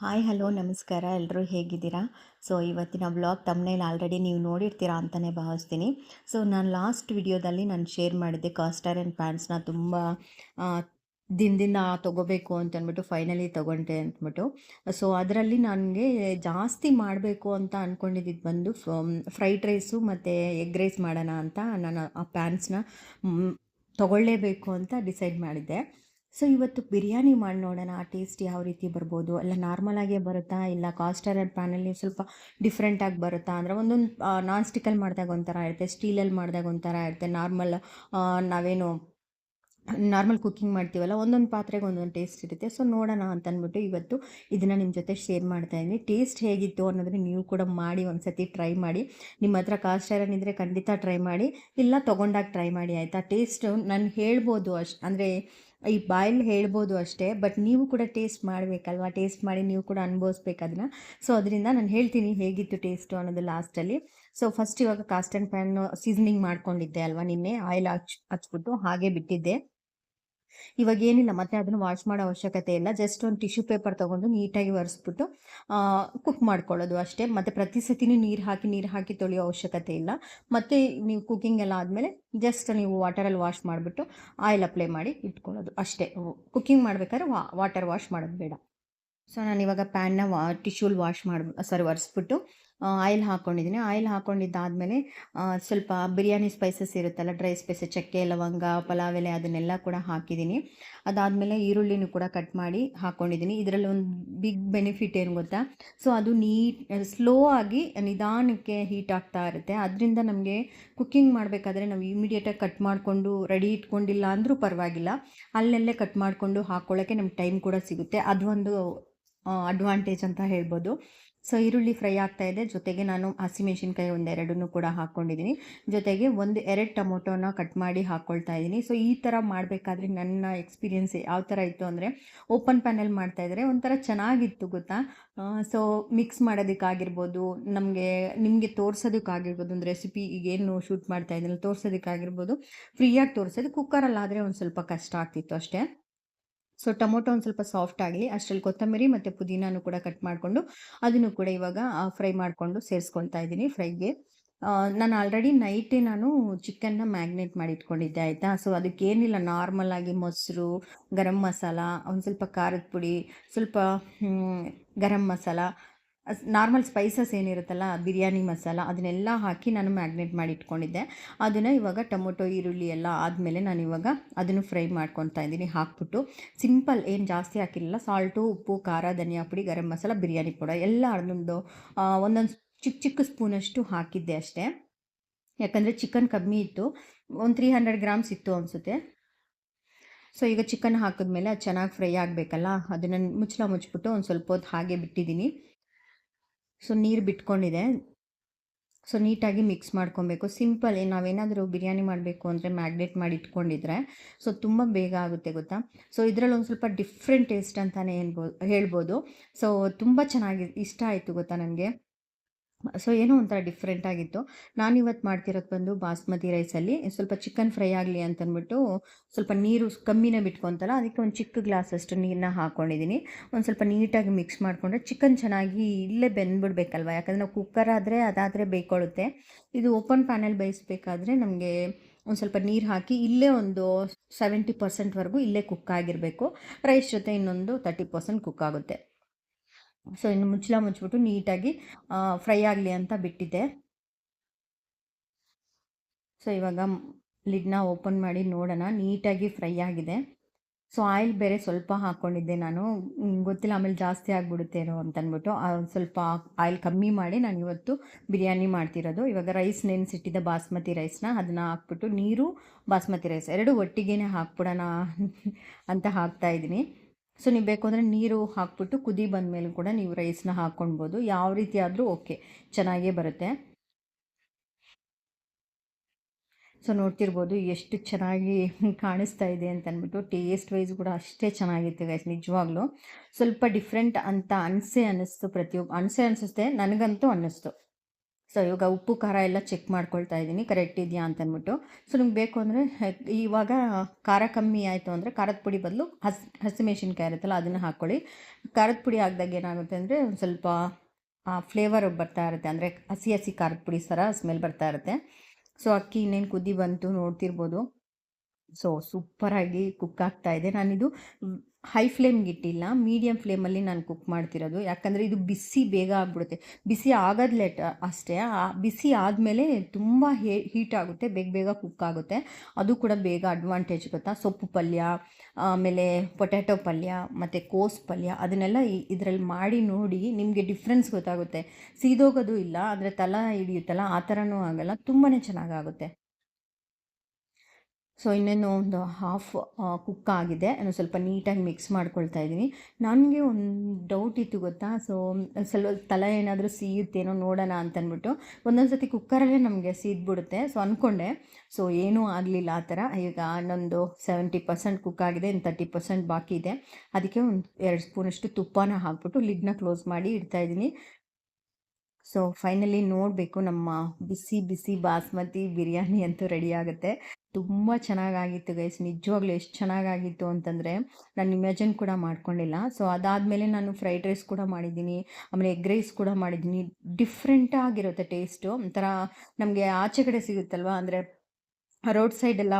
Hi hello ನಮಸ್ಕಾರ ಎಲ್ಲರೂ ಹೇಗಿದ್ದೀರಾ? ಸೊ ಇವತ್ತಿನ ವ್ಲಾಗ್ ತಮ್ನೇಲ್ ಆಲ್ರೆಡಿ ನೀವು ನೋಡಿರ್ತೀರಾ ಅಂತಲೇ ಭಾವಿಸ್ತೀನಿ. ಸೊ ನಾನು ಲಾಸ್ಟ್ ವಿಡಿಯೋದಲ್ಲಿ ನಾನು ಶೇರ್ ಮಾಡಿದ್ದೆ ಕಾಸ್ಟರ್ ಆ್ಯಂಡ್ ಪ್ಯಾಂಟ್ಸ್ನ ತುಂಬ ಆ, ದಿನದಿಂದ ತೊಗೋಬೇಕು ಅಂತಂದ್ಬಿಟ್ಟು ಫೈನಲಿ ತೊಗೊಂಡೆ ಅಂದ್ಬಿಟ್ಟು. ಸೊ ಅದರಲ್ಲಿ ನನಗೆ ಜಾಸ್ತಿ ಮಾಡಬೇಕು ಅಂತ ಅಂದ್ಕೊಂಡಿದ್ದು ಬಂದು ಫ್ರೈಡ್ ರೈಸು ಮತ್ತು ಎಗ್ ರೈಸ್ ಮಾಡೋಣ ಅಂತ ನಾನು ಆ ಪ್ಯಾಂಟ್ಸ್ನ ತೊಗೊಳ್ಳೇಬೇಕು ಅಂತ ಡಿಸೈಡ್ ಮಾಡಿದ್ದೆ. ಸೊ ಇವತ್ತು ಬಿರಿಯಾನಿ ಮಾಡಿ ನೋಡೋಣ, ಆ ಟೇಸ್ಟ್ ಯಾವ ರೀತಿ ಬರ್ಬೋದು, ಅಲ್ಲ ನಾರ್ಮಲಾಗೇ ಬರುತ್ತಾ, ಇಲ್ಲ ಕಾಸ್ಟರ್ ಆ್ಯಂಡ್ ಪ್ಯಾನಲ್ಲಿ ಸ್ವಲ್ಪ ಡಿಫ್ರೆಂಟಾಗಿ ಬರುತ್ತಾ ಅಂದರೆ ಒಂದೊಂದು ನಾನ್ ಸ್ಟಿಕ್ಕಲ್ಲಿ ಮಾಡಿದಾಗ ಒಂಥರ ಇರುತ್ತೆ, ಸ್ಟೀಲಲ್ಲಿ ಮಾಡಿದಾಗ ಒಂಥರ ಇರುತ್ತೆ, ನಾವೇನು ನಾರ್ಮಲ್ ಕುಕ್ಕಿಂಗ್ ಮಾಡ್ತೀವಲ್ಲ ಒಂದೊಂದು ಪಾತ್ರೆಗೆ ಒಂದೊಂದು ಟೇಸ್ಟ್ ಇರುತ್ತೆ. ಸೊ ನೋಡೋಣ ಅಂತಂದ್ಬಿಟ್ಟು ಇವತ್ತು ಇದನ್ನು ನಿಮ್ಮ ಜೊತೆ ಶೇರ್ ಮಾಡ್ತಾಯಿದ್ದೀನಿ. ಟೇಸ್ಟ್ ಹೇಗಿತ್ತು ಅನ್ನೋದನ್ನ ನೀವು ಕೂಡ ಮಾಡಿ ಒಂದು ಸತಿ ಟ್ರೈ ಮಾಡಿ. ನಿಮ್ಮ ಹತ್ರ ಕಾಸ್ಟ್ ಐರನ್ ಇದ್ದರೆ ಖಂಡಿತ ಟ್ರೈ ಮಾಡಿ, ಇಲ್ಲ ತೊಗೊಂಡಾಗ ಟ್ರೈ ಮಾಡಿ ಆಯಿತಾ. ಟೇಸ್ಟು ನಾನು ಹೇಳ್ಬೋದು ಅಂದರೆ ಈ ಬಾಯಲ್ಲಿ ಹೇಳ್ಬೋದು ಅಷ್ಟೇ, ಬಟ್ ನೀವು ಕೂಡ ಟೇಸ್ಟ್ ಮಾಡಬೇಕಲ್ವ, ಟೇಸ್ಟ್ ಮಾಡಿ ನೀವು ಕೂಡ ಅನುಭವಿಸ್ಬೇಕು ಅದನ್ನು. ಸೊ ಅದರಿಂದ ನಾನು ಹೇಳ್ತೀನಿ ಹೇಗಿತ್ತು ಟೇಸ್ಟು ಅನ್ನೋದು ಲಾಸ್ಟಲ್ಲಿ. ಸೊ ಫಸ್ಟ್ ಇವಾಗ ಕಾಸ್ಟ್ ಆ್ಯಂಡ್ ಪ್ಯಾನ್ ಸೀಸನಿಂಗ್ ಮಾಡ್ಕೊಂಡಿದ್ದೆ ಅಲ್ವಾ, ನಿನ್ನೆ ಆಯಿಲ್ ಹಚ್ಬಿಟ್ಟು ಹಾಗೆ ಬಿಟ್ಟಿದ್ದೆ. ಇವಾಗ ಏನಿಲ್ಲ, ಮತ್ತೆ ಅದನ್ನು ವಾಶ್ ಮಾಡೋ ಅವಶ್ಯಕತೆ ಇಲ್ಲ. ಜಸ್ಟ್ ಒಂದು ಟಿಶ್ಯೂ ಪೇಪರ್ ತೊಗೊಂಡು ನೀಟಾಗಿ ಒರೆಸ್ಬಿಟ್ಟು ಕುಕ್ ಮಾಡ್ಕೊಳ್ಳೋದು ಅಷ್ಟೇ. ಮತ್ತು ಪ್ರತಿ ಸತಿನೂ ನೀರು ಹಾಕಿ ತೊಳೆಯೋ ಅವಶ್ಯಕತೆ ಇಲ್ಲ. ಮತ್ತು ನೀವು ಕುಕ್ಕಿಂಗ್ ಎಲ್ಲ ಆದಮೇಲೆ ಜಸ್ಟ್ ನೀವು ವಾಟರಲ್ಲಿ ವಾಶ್ ಮಾಡಿಬಿಟ್ಟು ಆಯಿಲ್ ಅಪ್ಲೈ ಮಾಡಿ ಇಟ್ಕೊಳ್ಳೋದು ಅಷ್ಟೇ. ಕುಕ್ಕಿಂಗ್ ಮಾಡಬೇಕಾದ್ರೆ ವಾಟರ್ ವಾಶ್ ಮಾಡೋದು ಬೇಡ. ಸೊ ನಾನಿವಾಗ ಪ್ಯಾನ್ನ ಟಿಶ್ಯೂಲ್ ವಾಶ್ ಒರೆಸ್ಬಿಟ್ಟು ಆಯಿಲ್ ಹಾಕ್ಕೊಂಡಿದ್ದೀನಿ. ಆಯಿಲ್ ಹಾಕ್ಕೊಂಡಿದ್ದಾದಮೇಲೆ ಸ್ವಲ್ಪ ಬಿರಿಯಾನಿ ಸ್ಪೈಸಸ್ ಇರುತ್ತಲ್ಲ, ಡ್ರೈ ಸ್ಪೈಸಸ್, ಚಕ್ಕೆ, ಲವಂಗ, ಪಲಾವ್ ಎಲೆ ಅದನ್ನೆಲ್ಲ ಕೂಡ ಹಾಕಿದ್ದೀನಿ. ಅದಾದಮೇಲೆ ಈರುಳ್ಳಿನೂ ಕೂಡ ಕಟ್ ಮಾಡಿ ಹಾಕ್ಕೊಂಡಿದ್ದೀನಿ. ಇದರಲ್ಲಿ ಒಂದು ಬಿಗ್ ಬೆನಿಫಿಟ್ ಏನು ಗೊತ್ತಾ? ಸೊ ಅದು ಸ್ಲೋ ಆಗಿ ನಿಧಾನಕ್ಕೆ ಹೀಟ್ ಆಗ್ತಾ ಇರುತ್ತೆ. ಅದರಿಂದ ನಮಗೆ ಕುಕ್ಕಿಂಗ್ ಮಾಡಬೇಕಾದ್ರೆ ನಾವು ಇಮಿಡಿಯೇಟಾಗಿ ಕಟ್ ಮಾಡಿಕೊಂಡು ರೆಡಿ ಇಟ್ಕೊಂಡಿಲ್ಲ ಅಂದರೂ ಪರವಾಗಿಲ್ಲ, ಅಲ್ಲಲ್ಲೇ ಕಟ್ ಮಾಡಿಕೊಂಡು ಹಾಕ್ಕೊಳ್ಳೋಕ್ಕೆ ನಮ್ಗೆ ಟೈಮ್ ಕೂಡ ಸಿಗುತ್ತೆ. ಅದು ಒಂದು ಅಡ್ವಾಂಟೇಜ್ ಅಂತ ಹೇಳ್ಬೋದು. ಸೊ ಈರುಳ್ಳಿ ಫ್ರೈ ಆಗ್ತಾಯಿದೆ, ಜೊತೆಗೆ ನಾನು ಹಸಿಮೆಣಸಿನ್ಕಾಯಿ ಒಂದೆರಡನ್ನೂ ಕೂಡ ಹಾಕ್ಕೊಂಡಿದ್ದೀನಿ. ಜೊತೆಗೆ 2 ಟೊಮೊಟೊನ ಕಟ್ ಮಾಡಿ ಹಾಕ್ಕೊಳ್ತಾ ಇದ್ದೀನಿ. ಸೊ ಈ ಥರ ಮಾಡಬೇಕಾದ್ರೆ ನನ್ನ ಎಕ್ಸ್ಪೀರಿಯೆನ್ಸ್ ಯಾವ ಥರ ಇತ್ತು ಅಂದರೆ, ಓಪನ್ ಪ್ಯಾನಲ್ಲಿ ಮಾಡ್ತಾಯಿದ್ರೆ ಒಂಥರ ಚೆನ್ನಾಗಿತ್ತು ಗೊತ್ತಾ. ಸೊ ಮಿಕ್ಸ್ ಮಾಡೋದಕ್ಕಾಗಿರ್ಬೋದು, ನಿಮಗೆ ತೋರಿಸೋದಕ್ಕಾಗಿರ್ಬೋದು, ಒಂದು ರೆಸಿಪಿ ಈಗೇನು ಶೂಟ್ ಮಾಡ್ತಾ ಇದ್ದೀನಲ್ಲ ತೋರಿಸೋದಕ್ಕಾಗಿರ್ಬೋದು, ಫ್ರೀಯಾಗಿ ತೋರಿಸೋದು. ಕುಕ್ಕರಲ್ಲಾದರೆ ಒಂದು ಸ್ವಲ್ಪ ಕಷ್ಟ ಆಗ್ತಿತ್ತು ಅಷ್ಟೇ. ಸೊ ಟೊಮೊಟೊ ಒಂದು ಸ್ವಲ್ಪ ಸಾಫ್ಟ್ ಆಗಲಿ ಅಷ್ಟರಲ್ಲಿ ಕೊತ್ತಂಬರಿ ಮತ್ತು ಪುದೀನನೂ ಕೂಡ ಕಟ್ ಮಾಡಿಕೊಂಡು ಅದನ್ನು ಕೂಡ ಇವಾಗ ಫ್ರೈ ಮಾಡಿಕೊಂಡು ಸೇರಿಸ್ಕೊಳ್ತಾ ಇದ್ದೀನಿ ಫ್ರೈಗೆ. ನಾನು ಆಲ್ರೆಡಿ ನೈಟೇ ಚಿಕನ್ನ ಮ್ಯಾಗ್ನೇಟ್ ಮಾಡಿ ಇಟ್ಕೊಂಡಿದ್ದೆ ಆಯಿತಾ. ಸೊ ಅದಕ್ಕೇನಿಲ್ಲ, ನಾರ್ಮಲಾಗಿ ಮೊಸರು, ಗರಂ ಮಸಾಲ, ಒಂದು ಸ್ವಲ್ಪ ಖಾರದ ಪುಡಿ, ಸ್ವಲ್ಪ ಗರಂ ಮಸಾಲ, ನಾರ್ಮಲ್ ಸ್ಪೈಸಸ್ ಏನಿರುತ್ತಲ್ಲ, ಬಿರಿಯಾನಿ ಮಸಾಲ, ಅದನ್ನೆಲ್ಲ ಹಾಕಿ ನಾನು ಮ್ಯಾಗ್ನೇಟ್ ಮಾಡಿ ಇಟ್ಕೊಂಡಿದ್ದೆ. ಅದನ್ನು ಇವಾಗ ಟೊಮೊಟೊ ಈರುಳ್ಳಿ ಎಲ್ಲ ಆದಮೇಲೆ ನಾನು ಇವಾಗ ಅದನ್ನು ಫ್ರೈ ಮಾಡ್ಕೊತಾ ಇದ್ದೀನಿ ಹಾಕ್ಬಿಟ್ಟು. ಸಿಂಪಲ್, ಏನು ಜಾಸ್ತಿ ಹಾಕಿರಲಿಲ್ಲ. ಸಾಲ್ಟು, ಉಪ್ಪು, ಖಾರ, ಧನಿಯಾ ಪುಡಿ, ಗರಂ ಮಸಾಲ, ಬಿರಿಯಾನಿ ಪೌಡರ್ ಎಲ್ಲ ಒಂದೊಂದು ಚಿಕ್ಕ ಚಿಕ್ಕ ಸ್ಪೂನಷ್ಟು ಹಾಕಿದ್ದೆ ಅಷ್ಟೇ. ಯಾಕಂದರೆ ಚಿಕನ್ ಕಮ್ಮಿ ಇತ್ತು, ಒಂದು 300 ಗ್ರಾಮ್ಸ್ ಇತ್ತು ಅನಿಸುತ್ತೆ. ಸೊ ಈಗ ಚಿಕನ್ ಹಾಕಿದ್ಮೇಲೆ ಅದು ಚೆನ್ನಾಗಿ ಫ್ರೈ ಆಗಬೇಕಲ್ಲ, ಅದನ್ನು ಮುಚ್ಚಿಬಿಟ್ಟು ಒಂದು ಸ್ವಲ್ಪ ಹೊತ್ತು ಹಾಗೆ ಬಿಟ್ಟಿದ್ದೀನಿ. ಸೊ ನೀರು ಬಿಟ್ಕೊಂಡಿದೆ. ಸೊ ನೀಟಾಗಿ ಮಿಕ್ಸ್ ಮಾಡ್ಕೊಬೇಕು. ಸಿಂಪಲ್, ನಾವೇನಾದರೂ ಬಿರಿಯಾನಿ ಮಾಡಬೇಕು ಅಂದರೆ ಮ್ಯಾಗ್ನೇಟ್ ಮಾಡಿ ಇಟ್ಕೊಂಡಿದ್ರೆ ಸೊ ತುಂಬ ಬೇಗ ಆಗುತ್ತೆ ಗೊತ್ತಾ. ಸೊ ಇದರಲ್ಲಿ ಒಂದು ಸ್ವಲ್ಪ ಡಿಫ್ರೆಂಟ್ ಟೇಸ್ಟ್ ಅಂತಲೇ ಹೇಳ್ಬೋದು. ಸೊ ತುಂಬ ಚೆನ್ನಾಗಿ ಇಷ್ಟ ಆಯಿತು ಗೊತ್ತಾ ನನಗೆ. ಸೊ ಏನೋ ಒಂಥರ ಡಿಫ್ರೆಂಟಾಗಿತ್ತು. ನಾನಿವತ್ತು ಮಾಡ್ತಿರೋದು ಬಂದು ಬಾಸ್ಮತಿ ರೈಸಲ್ಲಿ ಸ್ವಲ್ಪ ಚಿಕನ್ ಫ್ರೈ ಆಗಲಿ ಅಂತಂದ್ಬಿಟ್ಟು ಸ್ವಲ್ಪ ನೀರು ಕಮ್ಮಿನೇ ಬಿಟ್ಕೊತಲ್ಲ, ಅದಕ್ಕೆ ಒಂದು ಚಿಕ್ಕ ಗ್ಲಾಸಷ್ಟು ನೀರನ್ನ ಹಾಕ್ಕೊಂಡಿದ್ದೀನಿ. ಒಂದು ಸ್ವಲ್ಪ ನೀಟಾಗಿ ಮಿಕ್ಸ್ ಮಾಡಿಕೊಂಡ್ರೆ ಚಿಕನ್ ಚೆನ್ನಾಗಿ ಇಲ್ಲೇ ಬೆಂದ್ಬಿಡ್ಬೇಕಲ್ವ, ಯಾಕಂದರೆ ನಾವು ಕುಕ್ಕರ್ ಅದಾದರೆ ಬೇಯ್ಕೊಳ್ಳುತ್ತೆ. ಇದು ಓಪನ್ ಪ್ಯಾನಲ್ಲಿ ಬೇಯಿಸ್ಬೇಕಾದ್ರೆ ನಮಗೆ ಒಂದು ಸ್ವಲ್ಪ ನೀರು ಹಾಕಿ ಇಲ್ಲೇ ಒಂದು 70% ಇಲ್ಲೇ ಕುಕ್ ಆಗಿರಬೇಕು. ರೈಸ್ ಜೊತೆ ಇನ್ನೊಂದು 30% ಕುಕ್ ಆಗುತ್ತೆ. ಸೊ ಇನ್ನು ಮುಚ್ಚಿಬಿಟ್ಟು ನೀಟಾಗಿ ಫ್ರೈ ಆಗಲಿ ಅಂತ ಬಿಟ್ಟಿದ್ದೆ. ಸೊ ಇವಾಗ ಲಿಡ್ನ ಓಪನ್ ಮಾಡಿ ನೋಡೋಣ, ನೀಟಾಗಿ ಫ್ರೈ ಆಗಿದೆ. ಸೊ ಆಯಿಲ್ ಬೇರೆ ಸ್ವಲ್ಪ ಹಾಕ್ಕೊಂಡಿದ್ದೆ ನಾನು, ಗೊತ್ತಿಲ್ಲ ಆಮೇಲೆ ಜಾಸ್ತಿ ಆಗಿಬಿಡುತ್ತೇನೋ ಅಂತಂದ್ಬಿಟ್ಟು ಸ್ವಲ್ಪ ಆಯಿಲ್ ಕಮ್ಮಿ ಮಾಡಿ ನಾನು ಇವತ್ತು ಬಿರಿಯಾನಿ ಮಾಡ್ತಿರೋದು. ಇವಾಗ ರೈಸ್ ನೆನೆಸಿಟ್ಟಿದ್ದ ಬಾಸ್ಮತಿ ರೈಸ್ನ ಅದನ್ನು ಹಾಕ್ಬಿಟ್ಟು, ನೀರು ಬಾಸ್ಮತಿ ರೈಸ್ ಎರಡೂ ಒಟ್ಟಿಗೆ ಹಾಕ್ಬಿಡೋಣ ಅಂತ ಹಾಕ್ತಾಯಿದ್ದೀನಿ. ಸೊ ನೀವು ಬೇಕು ಅಂದರೆ ನೀರು ಹಾಕ್ಬಿಟ್ಟು ಕುದಿ ಬಂದಮೇಲೆ ಕೂಡ ನೀವು ರೈಸ್ನ ಹಾಕ್ಕೊಳ್ಬೋದು, ಯಾವ ರೀತಿ ಆದರೂ ಓಕೆ, ಚೆನ್ನಾಗೇ ಬರುತ್ತೆ. ಸೊ ನೋಡ್ತಿರ್ಬೋದು ಎಷ್ಟು ಚೆನ್ನಾಗಿ ಕಾಣಿಸ್ತಾ ಇದೆ ಅಂತಂದ್ಬಿಟ್ಟು. ಟೇಸ್ಟ್ ವೈಸ್ ಕೂಡ ಅಷ್ಟೇ ಚೆನ್ನಾಗಿತ್ತು ಗೈಸ್, ನಿಜವಾಗ್ಲೂ. ಸ್ವಲ್ಪ ಡಿಫ್ರೆಂಟ್ ಅಂತ ಅನಿಸುತ್ತೆ, ಅನಿಸುತ್ತೆ ನನಗಂತೂ ಅನ್ನಿಸ್ತು. ಸೊ ಇವಾಗ ಉಪ್ಪು ಖಾರ ಎಲ್ಲ ಚೆಕ್ ಮಾಡ್ಕೊಳ್ತಾ ಇದ್ದೀನಿ ಕರೆಕ್ಟ್ ಇದೆಯಾ ಅಂತಂದ್ಬಿಟ್ಟು. ಸೊ ನಿಮ್ಗೆ ಬೇಕು ಅಂದರೆ ಇವಾಗ ಖಾರ ಕಮ್ಮಿ ಆಯಿತು ಅಂದರೆ ಖಾರದ ಪುಡಿ ಬದಲು ಹಸಿಮೆಣ್ಸಿನ್ಕಾಯಿ ಇರುತ್ತಲ್ಲ ಅದನ್ನು ಹಾಕ್ಕೊಳ್ಳಿ. ಖಾರದ ಪುಡಿ ಹಾಕ್ದಾಗ ಏನಾಗುತ್ತೆ ಅಂದರೆ ಒಂದು ಸ್ವಲ್ಪ ಫ್ಲೇವರ್ ಬರ್ತಾ ಇರುತ್ತೆ, ಅಂದರೆ ಹಸಿ ಹಸಿ ಖಾರದ ಪುಡಿ ಥರ ಸ್ಮೆಲ್ ಬರ್ತಾ ಇರುತ್ತೆ. ಸೊ ಅಕ್ಕಿ ಇನ್ನೇನು ಕುದಿ ಬಂತು ನೋಡ್ತಿರ್ಬೋದು. ಸೊ ಸೂಪರಾಗಿ ಕುಕ್ ಆಗ್ತಾ ಇದೆ. ನಾನಿದು ಹೈ ಫ್ಲೇಮ್ಗೆ ಇಟ್ಟಿಲ್ಲ, ಮೀಡಿಯಮ್ ಫ್ಲೇಮಲ್ಲಿ ನಾನು ಕುಕ್ ಮಾಡ್ತಿರೋದು. ಯಾಕಂದರೆ ಇದು ಬಿಸಿ ಬೇಗ ಆಗಿಬಿಡುತ್ತೆ. ಬಿಸಿ ಆಗೋದು ಲೇಟ್ ಅಷ್ಟೇ, ಬಿಸಿ ಆದಮೇಲೆ ತುಂಬ ಹೀಟ್ ಆಗುತ್ತೆ, ಬೇಗ ಬೇಗ ಕುಕ್ ಆಗುತ್ತೆ. ಅದು ಕೂಡ ಬೇಗ ಅಡ್ವಾಂಟೇಜ್ ಗೊತ್ತಾ. ಸೊಪ್ಪು ಪಲ್ಯ, ಆಮೇಲೆ ಪೊಟ್ಯಾಟೊ ಪಲ್ಯ ಮತ್ತು ಕೋಸ್ ಪಲ್ಯ ಅದನ್ನೆಲ್ಲ ಇದರಲ್ಲಿ ಮಾಡಿ ನೋಡಿ, ನಿಮಗೆ ಡಿಫ್ರೆನ್ಸ್ ಗೊತ್ತಾಗುತ್ತೆ. ಸೀದೋಗೋದು ಇಲ್ಲ, ಅಂದರೆ ತಲ ಹಿಡಿಯುತ್ತಲ್ಲ ಆ ಥರನೂ ಆಗೋಲ್ಲ, ತುಂಬಾ ಚೆನ್ನಾಗಾಗುತ್ತೆ. ಸೊ ಇನ್ನೇನು ಒಂದು ಹಾಫ್ ಕುಕ್ ಆಗಿದೆ, ನಾನು ಸ್ವಲ್ಪ ನೀಟಾಗಿ ಮಿಕ್ಸ್ ಮಾಡ್ಕೊಳ್ತಾ ಇದ್ದೀನಿ. ನನಗೆ ಒಂದು ಡೌಟ್ ಇತ್ತು ಗೊತ್ತಾ. ಸೊ ಸ್ವಲ್ಪ ತಲೆ ಏನಾದರೂ ಸೀಯುತ್ತೇನೋ ನೋಡೋಣ ಅಂತಂದ್ಬಿಟ್ಟು ಒಂದೊಂದು ಸತಿ ಕುಕ್ಕರಲ್ಲೇ ನಮಗೆ ಸೀದ್ಬಿಡುತ್ತೆ. ಸೊ ಅಂದ್ಕೊಂಡೆ, ಸೊ ಏನೂ ಆಗಲಿಲ್ಲ ಆ ಥರ. ಈಗ ಇನ್ನೊಂದು 70% ಕುಕ್ ಆಗಿದೆ, ಇನ್ನು 30% ಬಾಕಿ ಇದೆ. ಅದಕ್ಕೆ ಒಂದು 2 ಸ್ಪೂನಷ್ಟು ತುಪ್ಪನ ಹಾಕ್ಬಿಟ್ಟು ಲಿಡ್ನ ಕ್ಲೋಸ್ ಮಾಡಿ ಇಡ್ತಾಯಿದ್ದೀನಿ. ಸೊ ಫೈನಲಿ ನೋಡಬೇಕು, ನಮ್ಮ ಬಿಸಿ ಬಿಸಿ ಬಾಸ್ಮತಿ ಬಿರಿಯಾನಿ ಅಂತೂ ರೆಡಿ ಆಗುತ್ತೆ. ತುಂಬ ಚೆನ್ನಾಗಾಗಿತ್ತು ಗೈಸ್, ನಿಜವಾಗ್ಲೂ ಎಷ್ಟು ಚೆನ್ನಾಗಾಗಿತ್ತು ಅಂತಂದರೆ ನಾನು ಇಮ್ಯಾಜಿನ್ ಕೂಡ ಮಾಡ್ಕೊಂಡಿಲ್ಲ. ಸೊ ಅದಾದಮೇಲೆ ನಾನು ಫ್ರೈಡ್ ರೈಸ್ ಕೂಡ ಮಾಡಿದ್ದೀನಿ, ಆಮೇಲೆ ಎಗ್ ರೈಸ್ ಕೂಡ ಮಾಡಿದ್ದೀನಿ. ಡಿಫ್ರೆಂಟಾಗಿರುತ್ತೆ ಟೇಸ್ಟು, ಒಂಥರ ನಮಗೆ ಆಚೆ ಕಡೆ ಸಿಗುತ್ತಲ್ವ, ಅಂದರೆ ರೋಡ್ ಸೈಡೆಲ್ಲ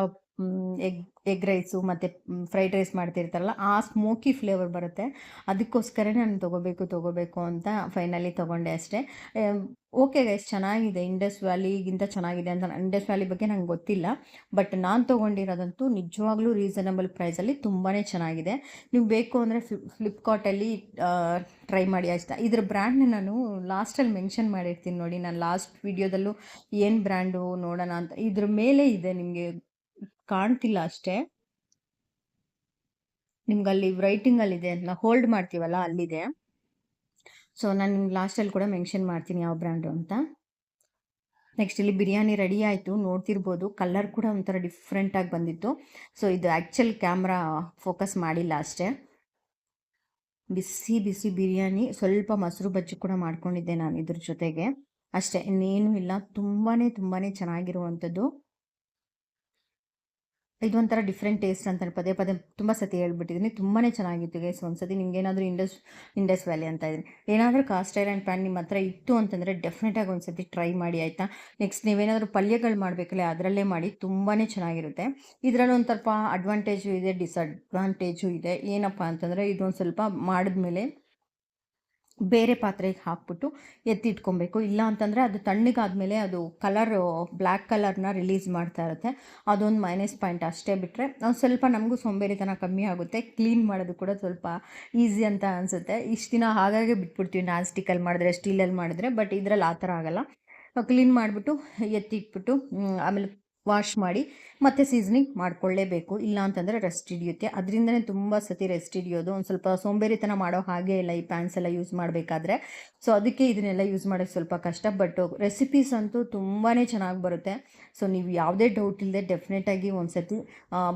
ಎಗ್ ರೈಸು ಮತ್ತು ಫ್ರೈಡ್ ರೈಸ್ ಮಾಡ್ತಿರ್ತಾರಲ್ಲ, ಆ ಸ್ಮೋಕಿ ಫ್ಲೇವರ್ ಬರುತ್ತೆ. ಅದಕ್ಕೋಸ್ಕರ ನಾನು ತೊಗೋಬೇಕು ಅಂತ ಫೈನಲಿ ತೊಗೊಂಡೆ ಅಷ್ಟೇ. ಓಕೆ ಗೈಸ್, ಚೆನ್ನಾಗಿದೆ. ಇಂಡಸ್ ವ್ಯಾಲಿಗಿಂತ ಚೆನ್ನಾಗಿದೆ ಅಂತ. ಇಂಡಸ್ ವ್ಯಾಲಿ ಬಗ್ಗೆ ನಂಗೆ ಗೊತ್ತಿಲ್ಲ, ಬಟ್ ನಾನು ತೊಗೊಂಡಿರೋದಂತೂ ನಿಜವಾಗ್ಲೂ ರೀಸನಬಲ್ ಪ್ರೈಸಲ್ಲಿ ತುಂಬಾ ಚೆನ್ನಾಗಿದೆ. ನೀವು ಬೇಕು ಅಂದರೆ ಫ್ಲಿಪ್ಕಾರ್ಟಲ್ಲಿ ಟ್ರೈ ಮಾಡಿ ಅಷ್ಟೇ. ಇದ್ರ ಬ್ರ್ಯಾಂಡ್ನ ನಾನು ಲಾಸ್ಟಲ್ಲಿ ಮೆನ್ಷನ್ ಮಾಡಿರ್ತೀನಿ ನೋಡಿ, ನಾನು ಲಾಸ್ಟ್ ವಿಡಿಯೋದಲ್ಲೂ ಏನು ಬ್ರ್ಯಾಂಡು ನೋಡೋಣ ಅಂತ. ಇದ್ರ ಮೇಲೆ ಇದೆ, ನಿಮಗೆ ಕಾಣ್ತಿಲ್ಲ ಅಷ್ಟೇ, ನಿಮ್ಗಲ್ಲಿ ರೈಟಿಂಗಲ್ಲಿದೆ, ನಾವು ಹೋಲ್ಡ್ ಮಾಡ್ತೀವಲ್ಲ ಅಲ್ಲಿದೆ. ಸೊ ನಾನು ನಿಮ್ಗೆ ಲಾಸ್ಟಲ್ಲಿ ಕೂಡ ಮೆನ್ಷನ್ ಮಾಡ್ತೀನಿ ಯಾವ ಬ್ರ್ಯಾಂಡು ಅಂತ. ನೆಕ್ಸ್ಟ್ ಇಲ್ಲಿ ಬಿರಿಯಾನಿ ರೆಡಿ ಆಯಿತು, ನೋಡ್ತಿರ್ಬೋದು. ಕಲರ್ ಕೂಡ ಒಂಥರ ಡಿಫ್ರೆಂಟಾಗಿ ಬಂದಿತ್ತು. ಸೊ ಇದು ಆ್ಯಕ್ಚುಲ್ ಕ್ಯಾಮ್ರಾ ಫೋಕಸ್ ಮಾಡಿಲ್ಲ ಅಷ್ಟೇ. ಬಿಸಿ ಬಿಸಿ ಬಿರಿಯಾನಿ, ಸ್ವಲ್ಪ ಮೊಸರು ಬಜ್ಜಿ ಕೂಡ ಮಾಡ್ಕೊಂಡಿದ್ದೆ ನಾನು ಇದ್ರ ಜೊತೆಗೆ, ಅಷ್ಟೇ, ಇನ್ನೇನು ಇಲ್ಲ. ತುಂಬಾ ಚೆನ್ನಾಗಿರುವಂಥದ್ದು. ಇದೊಂಥರ ಡಿಫ್ರೆಂಟ್ ಟೇಸ್ಟ್ ಅಂತ ಪದೇ ಪದೇ ತುಂಬ ಸತಿ ಹೇಳ್ಬಿಟ್ಟಿದ್ದೀನಿ. ತುಂಬಾ ಚೆನ್ನಾಗಿತ್ತು ಗೈಸ್. ಒಂದ್ಸತಿ ನಿಮ್ಗೇನಾದರೂ ಇಂಡಸ್ ವ್ಯಾಲಿ ಅಂತ ಇದ್ದೀನಿ, ಏನಾದರೂ ಕಾಸ್ಟ್ ಐರನ್ ಪ್ಯಾನ್ ನಿಮ್ಮ ಹತ್ರ ಇತ್ತು ಅಂತಂದರೆ ಡೆಫಿನೆಟಾಗಿ ಒಂದು ಸತಿ ಟ್ರೈ ಮಾಡಿ ಆಯಿತಾ. ನೆಕ್ಸ್ಟ್ ನೀವೇನಾದರೂ ಪಲ್ಯಗಳು ಮಾಡಬೇಕಲ್ಲ ಅದರಲ್ಲೇ ಮಾಡಿ, ತುಂಬಾ ಚೆನ್ನಾಗಿರುತ್ತೆ. ಇದರಲ್ಲಿ ಒಂದು ಸ್ವಲ್ಪ ಅಡ್ವಾಂಟೇಜು ಇದೆ, ಡಿಸಡ್ವಾಂಟೇಜು ಇದೆ. ಏನಪ್ಪ ಅಂತಂದರೆ ಇದೊಂದು ಸ್ವಲ್ಪ ಮಾಡಿದ್ಮೇಲೆ ಬೇರೆ ಪಾತ್ರೆಗೆ ಹಾಕ್ಬಿಟ್ಟು ಎತ್ತಿಟ್ಕೊಬೇಕು. ಇಲ್ಲ ಅಂತಂದರೆ ಅದು ತಣ್ಣಗಾದ್ಮೇಲೆ ಅದು ಕಲರು ಬ್ಲ್ಯಾಕ್ ಕಲರ್ನ ರಿಲೀಸ್ ಮಾಡ್ತಾ ಇರುತ್ತೆ. ಅದೊಂದು ಮೈನಸ್ ಪಾಯಿಂಟ್ ಅಷ್ಟೇ. ಬಿಟ್ಟರೆ ಒಂದು ಸ್ವಲ್ಪ ನಮಗೂ ಸೋಂಬೇರಿತನ ಕಮ್ಮಿ ಆಗುತ್ತೆ, ಕ್ಲೀನ್ ಮಾಡೋದು ಕೂಡ ಸ್ವಲ್ಪ ಈಸಿ ಅಂತ ಅನಿಸುತ್ತೆ. ಇಷ್ಟು ದಿನ ಹಾಗಾಗಿ ಬಿಟ್ಬಿಡ್ತೀವಿ, ನಾನ್ ಸ್ಟಿಕ್ಕಲ್ಲಿ ಮಾಡಿದ್ರೆ, ಸ್ಟೀಲಲ್ಲಿ ಮಾಡಿದ್ರೆ. ಬಟ್ ಇದರಲ್ಲಿ ಆ ಥರ ಆಗೋಲ್ಲ. ಕ್ಲೀನ್ ಮಾಡಿಬಿಟ್ಟು ಎತ್ತಿಟ್ಬಿಟ್ಟು ಆಮೇಲೆ ವಾಶ್ ಮಾಡಿ ಮತ್ತೆ ಸೀಸನಿಂಗ್ ಮಾಡ್ಕೊಳ್ಳೇಬೇಕು. ಇಲ್ಲ ಅಂತಂದರೆ ರೆಸ್ಟ್ ಹಿಡಿಯುತ್ತೆ. ಅದರಿಂದನೇ ತುಂಬ ಸತಿ ರೆಸ್ಟ್ ಹಿಡಿಯೋದು. ಒಂದು ಸ್ವಲ್ಪ ಸೋಂಬೇರಿತನ ಮಾಡೋ ಹಾಗೆ ಇಲ್ಲ ಈ ಪ್ಯಾನ್ಸ್ ಎಲ್ಲ ಯೂಸ್ ಮಾಡಬೇಕಾದ್ರೆ. ಸೊ ಅದಕ್ಕೆ ಇದನ್ನೆಲ್ಲ ಯೂಸ್ ಮಾಡೋಕ್ಕೆ ಸ್ವಲ್ಪ ಕಷ್ಟ. ಬಟ್ ರೆಸಿಪೀಸ್ ಅಂತೂ ತುಂಬಾ ಚೆನ್ನಾಗಿ ಬರುತ್ತೆ. ಸೊ ನೀವು ಯಾವುದೇ ಡೌಟ್ ಇಲ್ಲದೆ ಡೆಫಿನೆಟಾಗಿ ಒಂದು ಸತಿ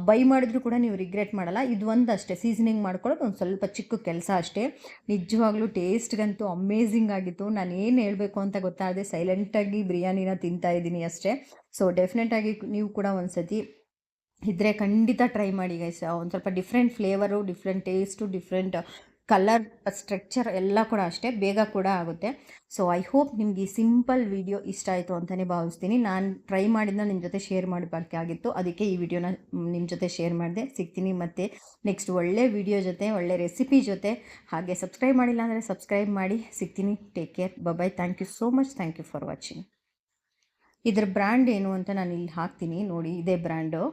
ಬೈ ಮಾಡಿದ್ರು ಕೂಡ ನೀವು ರಿಗ್ರೆಟ್ ಮಾಡಲ್ಲ. ಇದು ಒಂದು ಅಷ್ಟೇ, ಸೀಸನಿಂಗ್ ಮಾಡ್ಕೊಳ್ಳೋದು ಒಂದು ಸ್ವಲ್ಪ ಚಿಕ್ಕ ಕೆಲಸ ಅಷ್ಟೇ. ನಿಜವಾಗ್ಲೂ ಟೇಸ್ಟ್ಗಂತೂ ಅಮೇಝಿಂಗ್ ಆಗಿತ್ತು. ನಾನು ಏನು ಹೇಳಬೇಕು ಅಂತ ಗೊತ್ತಾಗದೆ ಸೈಲೆಂಟಾಗಿ ಬಿರಿಯಾನಿನ ತಿಂತಾಯಿದ್ದೀನಿ ಅಷ್ಟೇ. ಸೊ ಡೆಫಿನೆಟಾಗಿ ನೀವು ಕೂಡ ಒಂದು ಸತಿ ಇದ್ದರೆ ಖಂಡಿತ ಟ್ರೈ ಮಾಡಿ ಗೈಸ್. ಒಂದು ಸ್ವಲ್ಪ different flavour, different taste, different colour, structure ಎಲ್ಲ ಕೂಡ ಅಷ್ಟೇ, ಬೇಗ ಕೂಡ ಆಗುತ್ತೆ. ಸೊ ಐ ಹೋಪ್ ನಿಮ್ಗೆ ಈ ಸಿಂಪಲ್ ವಿಡಿಯೋ ಇಷ್ಟ ಆಯಿತು ಅಂತಲೇ ಭಾವಿಸ್ತೀನಿ. ನಾನು ಟ್ರೈ ಮಾಡಿದ್ನ ನಿಮ್ಮ ಜೊತೆ ಶೇರ್ ಮಾಡಬೇಕಾಗಿತ್ತು, ಅದಕ್ಕೆ ಈ ವಿಡಿಯೋನ ನಿಮ್ಮ ಜೊತೆ ಶೇರ್ ಮಾಡಿದೆ. ಸಿಗ್ತೀನಿ ಮತ್ತು ನೆಕ್ಸ್ಟ್ ಒಳ್ಳೆ ವಿಡಿಯೋ ಜೊತೆ, ಒಳ್ಳೆ ರೆಸಿಪಿ ಜೊತೆ. ಹಾಗೆ ಸಬ್ಸ್ಕ್ರೈಬ್ ಮಾಡಿಲ್ಲ ಅಂದರೆ ಸಬ್ಸ್ಕ್ರೈಬ್ ಮಾಡಿ. ಸಿಗ್ತೀನಿ. Take care, bye. Thank you so much. Thank you for watching. ಇದ್ರ ಬ್ರ್ಯಾಂಡ್ ಏನು ಅಂತ ನಾನು ಇಲ್ಲಿ ಹಾಕ್ತೀನಿ ನೋಡಿ, ಇದೇ ಬ್ರ್ಯಾಂಡು.